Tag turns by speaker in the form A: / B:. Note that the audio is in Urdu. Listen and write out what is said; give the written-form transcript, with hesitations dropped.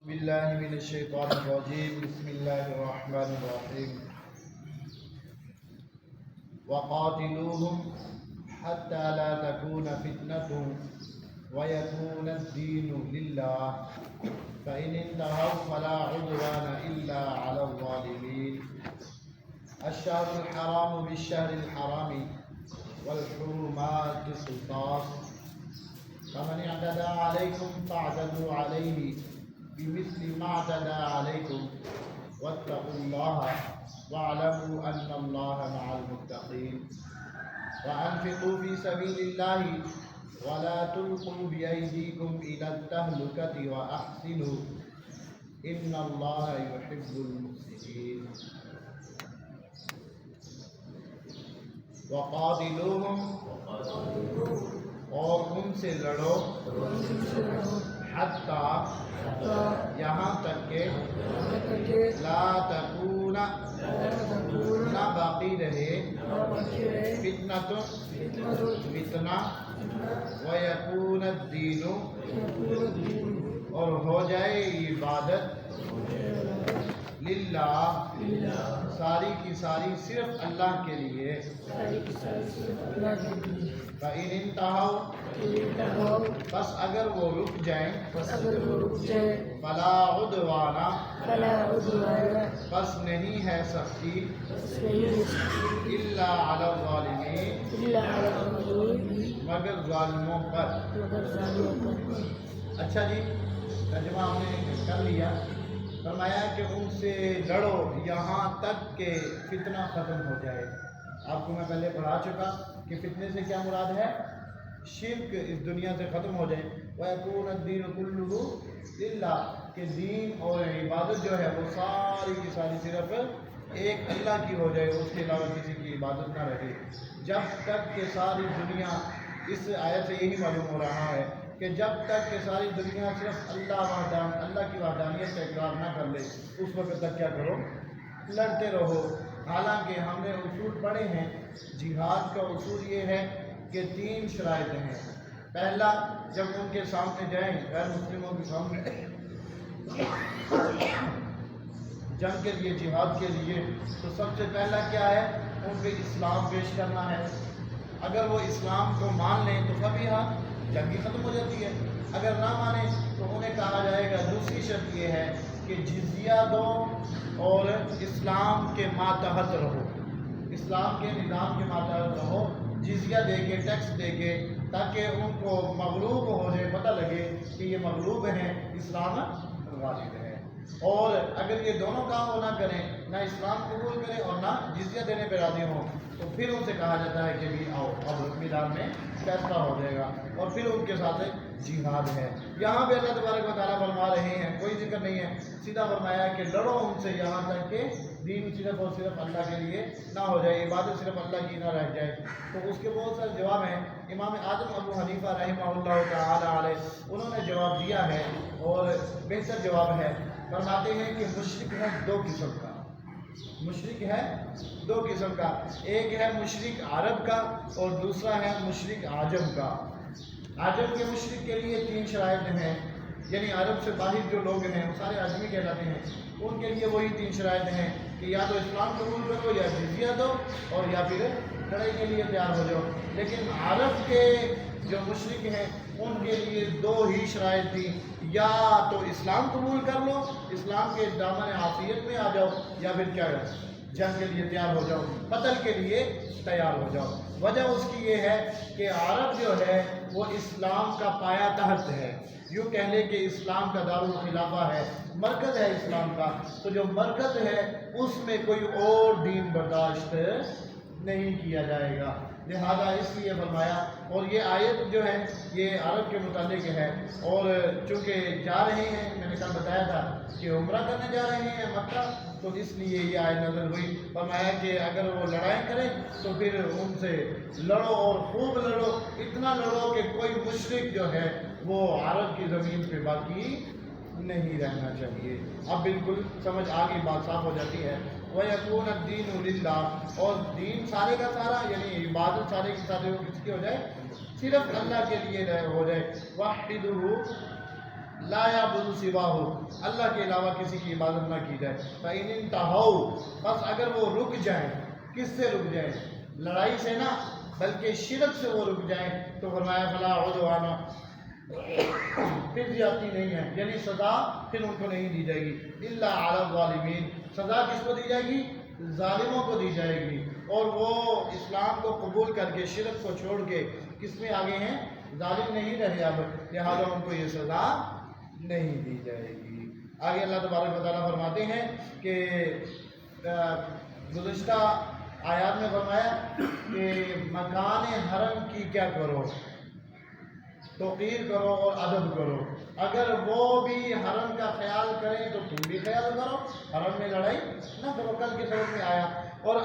A: بالله من الشيطان الرجيم بسم الله الرحمن الرحيم وقاتلوهم حتى لا تكون فتنة ويكون الدين لله فإن انتهوا فلا عدوان إلا على الظالمين الشهر الحرام بالشهر الحرام والحرمات قصاص فمن اعتدى عليكم فاعتدوا عليه بمثل ما اعتدى عليكم واتقوا الله واعلموا أن الله مع المتقين وأنفقوا في سبيل الله ولا تلقوا بأيديكم إلى التهلكة وأحسنوا إن الله يحب المحسنين وقاتلوهم اور ان سے لڑو حتی یہاں تک کہ لا تکون نہ باقی رہے فتنۃ فتنہ ویکون الدین اور ہو جائے عبادت للہ ساری کی ساری صرف اللہ کے لیے فَإِنِ انْتَهَوْا پس اگر وہ رک جائیں فَلَا عُدْوَانَ پس نہیں ہے سختی إِلَّا عَلَى الظَّالِمِينَ مگر ظالموں پر. اچھا جی، ترجمہ ہم نے کر لیا. فرمایا کہ ان سے لڑو یہاں تک کہ فتنہ ختم ہو جائے. آپ کو میں پہلے پڑھا چکا کہ فتنے سے کیا مراد ہے؟ شرک اس دنیا سے ختم ہو جائے. وَيَكُونَ الدِّينُ كُلُّهُ لِلَّهِ کہ دین اور عبادت جو ہے وہ ساری کی ساری صرف ایک اللہ کی ہو جائے، اس کے علاوہ کسی کی عبادت نہ رہے. جب تک کہ ساری دنیا، اس آیت سے یہی معلوم ہو رہا ہے کہ جب تک کہ ساری دنیا صرف اللہ کی وحدانیت کا اقرار نہ کر لے، اس وقت تک کیا کرو؟ لڑتے رہو. حالانکہ ہم نے اصول پڑھے ہیں، جہاد کا اصول یہ ہے کہ 3 شرائط ہیں. پہلا، جب ان کے سامنے جائیں، غیر مسلموں کے سامنے جنگ کے لیے، جہاد کے لیے، تو سب سے پہلا کیا ہے؟ ان پہ اسلام پیش کرنا ہے. اگر وہ اسلام کو مان لیں تو کبھی جنگ ہی ختم ہو جاتی ہے. اگر نہ مانیں تو انہیں کہا جائے گا دوسری شرط یہ ہے کہ جزیہ دو اور اسلام کے ماتحت رہو، اسلام کے نظام کے ماتحت رہو، جزیہ دے کے، ٹیکس دے کے، تاکہ ان کو مغلوب ہو جائے، پتہ لگے کہ یہ مغلوب ہیں، اسلام غالب ہے. اور اگر یہ دونوں کام وہ نہ کریں، نہ اسلام قبول کریں اور نہ جزیہ دینے پہ راضی ہوں، تو پھر ان سے کہا جاتا ہے کہ بھی آؤ، اب میدان میں فیصلہ ہو جائے گا. اور پھر ان کے ساتھ جہاد ہے. یہاں پہ اللہ تبارک و تعالیٰ فرما رہے ہیں، کوئی ذکر نہیں ہے، سیدھا فرمایا کہ لڑو ان سے یہاں تک کہ دین صرف اور صرف اللہ کے لیے نہ ہو جائے، عبادت صرف اللہ کی نہ رہ جائے. تو اس کے بہت سارے جواب ہیں. امام اعظم ابو حنیفہ رحمہ اللہ تعالیٰ علیہ، انہوں نے جواب دیا ہے اور بہتر جواب ہے. فرماتے ہیں کہ مشرک ہے 2 قسم کا. مشرک ہے 2 قسم کا. ایک ہے مشرک عرب کا اور دوسرا ہے مشرک عجم کا. عجم کے مشرک کے لیے 3 شرائط ہیں، یعنی عرب سے باہر جو لوگ ہیں وہ سارے عجمی کہلاتے ہیں. ان کے لیے وہی 3 شرائط ہیں کہ یا تو اسلام قبول کرو، یا جزیہ دو، اور یا پھر لڑائی کے لیے تیار ہو جاؤ. لیکن عرب کے جو مشرک ہیں ان کے لیے 2 ہی شرائط تھی، یا تو اسلام قبول کر لو، اسلام کے دامن عافیت میں آ جاؤ، یا پھر کیا جنگ کے لیے تیار ہو جاؤ، قتل کے لیے تیار ہو جاؤ. وجہ اس کی یہ ہے کہ عرب جو ہے وہ اسلام کا پایا تحت ہے. یوں کہہ لے کہ اسلام کا دارالخلافہ ہے، مرکز ہے اسلام کا. تو جو مرکز ہے اس میں کوئی اور دین برداشت نہیں کیا جائے گا، لہذا اس لیے فرمایا. اور یہ آیت جو ہے یہ عرب کے متعلق ہے. اور چونکہ جا رہے ہیں، میں نے کل بتایا تھا کہ عمرہ کرنے جا رہے ہیں مکہ، تو اس لیے یہ آیت نازل ہوئی. فرمایا کہ اگر وہ لڑائی کریں تو پھر ان سے لڑو اور خوب لڑو، اتنا لڑو کہ کوئی مشرک جو ہے وہ عرب کی زمین پہ باقی نہیں رہنا چاہیے. اب بالکل سمجھ آگے، بات صاف ہو جاتی ہے. وَيَكُونَ الدِّينُ لِلَّهِ اور دین سارے کا سارا، یعنی عبادت سارے کی سارے وہ کس کی ہو جائے؟ صرف اللہ کے لیے ہو جائے. وَحِدُهُ لا یعبدوا سواہ، اللہ کے علاوہ کسی کی عبادت نہ کی جائے۔ فإن انتہوا، بس اگر وہ رک جائیں، کس سے رک جائیں؟ لڑائی سے نہ بلکہ شرک سے وہ رک جائیں، تو فرمایا فلا عدوان، پھر زیادتی نہیں ہے، یعنی سزا پھر ان کو نہیں دی جائے گی۔ الا علی الظالمین، سزا کس کو دی جائے گی؟ ظالموں کو دی جائے گی، اور وہ اسلام کو قبول کر کے شرک کو چھوڑ کے کس میں آگے ہیں؟ ظالم نہیں رہے اب، لہٰذا ان کو یہ سزا نہیں دی جائے گی۔ آگے اللہ تبارک و تعالیٰ فرماتے ہیں کہ گزشتہ آیات میں فرمایا کہ مکان حرم کی کیا کرو؟ توقیر کرو اور ادب کرو۔ اگر وہ بھی حرم کا خیال کریں تو تم بھی خیال کرو، حرم میں لڑائی نہ کرو۔ کل کے سبق میں آیا۔ اور